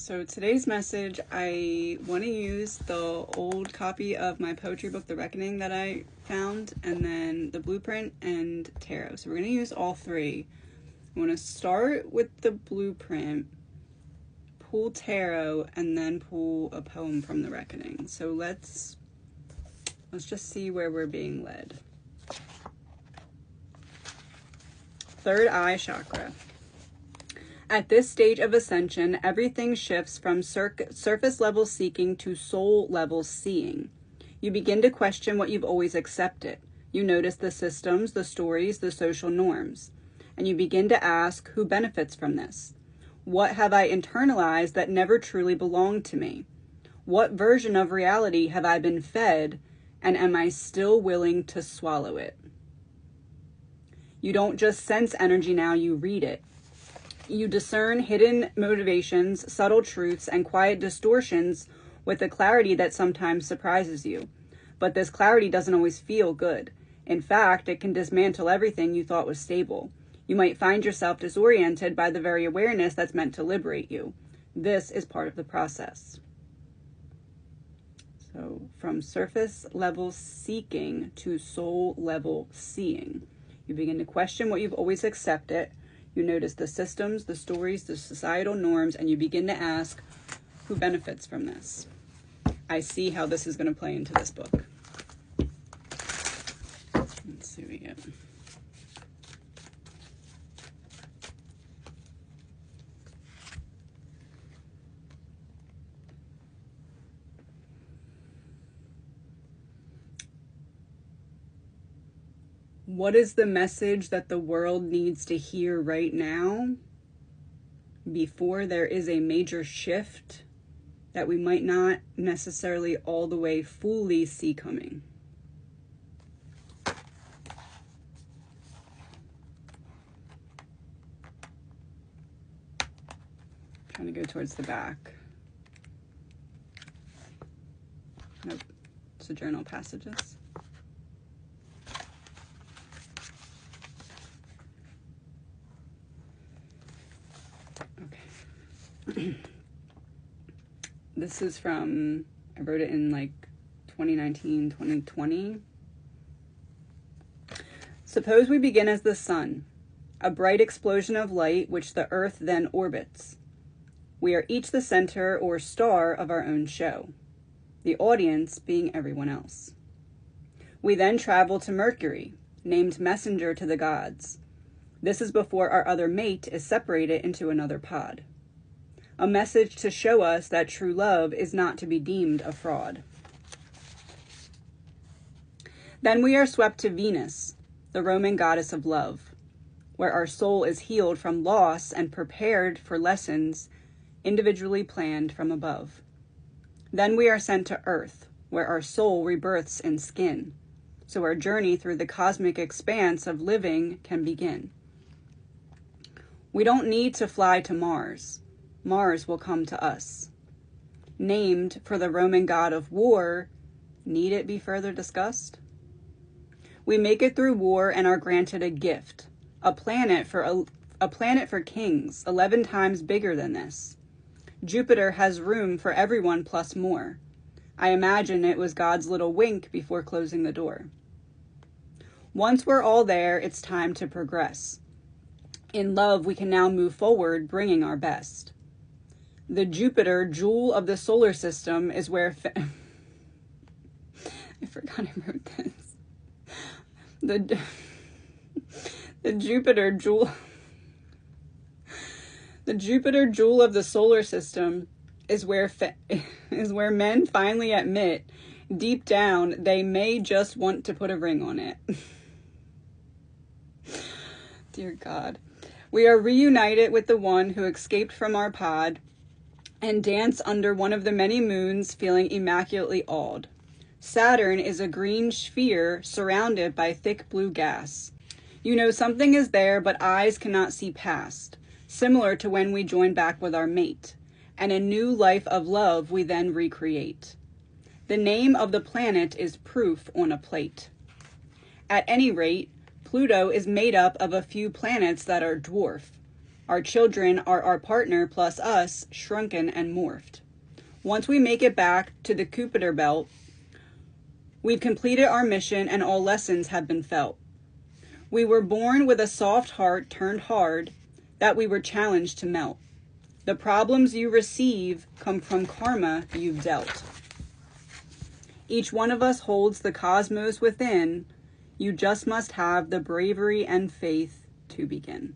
So today's message, I want to use the old copy of my poetry book, The Reckoning, that I found, and then the Blueprint and Tarot. So we're going to use all three. I want to start with the Blueprint, pull Tarot, and then pull a poem from The Reckoning. So let's just see where we're being led. Third eye chakra. At this stage of ascension, everything shifts from surface level seeking to soul level seeing. You begin to question what you've always accepted. You notice the systems, the stories, the social norms. And you begin to ask, who benefits from this? What have I internalized that never truly belonged to me? What version of reality have I been fed, and am I still willing to swallow it? You don't just sense energy now, you read it. You discern hidden motivations, subtle truths, and quiet distortions with a clarity that sometimes surprises you. But this clarity doesn't always feel good. In fact, it can dismantle everything you thought was stable. You might find yourself disoriented by the very awareness that's meant to liberate you. This is part of the process. So, from surface level seeking to soul level seeing. You begin to question what you've always accepted. You notice the systems, the stories, the societal norms, and you begin to ask, who benefits from this? I see how this is going to play into this book. Let's see what we get. What is the message that the world needs to hear right now before there is a major shift that we might not necessarily all the way fully see coming? Trying to go towards the back. Nope, it's the journal passages. This is from, I wrote it in like 2019, 2020. Suppose we begin as the sun, a bright explosion of light which the earth then orbits. We are each the center or star of our own show, the audience being everyone else. We then travel to Mercury, named messenger to the gods. This is before our other mate is separated into another pod. A message to show us that true love is not to be deemed a fraud. Then we are swept to Venus, the Roman goddess of love, where our soul is healed from loss and prepared for lessons individually planned from above. Then we are sent to Earth, where our soul rebirths in skin, so our journey through the cosmic expanse of living can begin. We don't need to fly to Mars. Mars will come to us. Named for the Roman god of war, need it be further discussed? We make it through war and are granted a gift, a planet for kings, 11 times bigger than this. Jupiter has room for everyone plus more. I imagine it was God's little wink before closing the door. Once we're all there, it's time to progress. In love, we can now move forward, bringing our best. The Jupiter, jewel of the solar system, is where... I forgot I wrote this. The Jupiter, jewel... The Jupiter, jewel of the solar system, is where men finally admit, deep down, they may just want to put a ring on it. Dear God. We are reunited with the one who escaped from our pod and dance under one of the many moons, feeling immaculately awed. Saturn is a green sphere surrounded by thick blue gas. You know something is there, but eyes cannot see past, similar to when we join back with our mate, and a new life of love we then recreate. The name of the planet is proof on a plate. At any rate, Pluto is made up of a few planets that are dwarf. Our children are our partner plus us, shrunken and morphed. Once we make it back to the Kuiper belt, we've completed our mission and all lessons have been felt. We were born with a soft heart turned hard that we were challenged to melt. The problems you receive come from karma you've dealt. Each one of us holds the cosmos within. You just must have the bravery and faith to begin.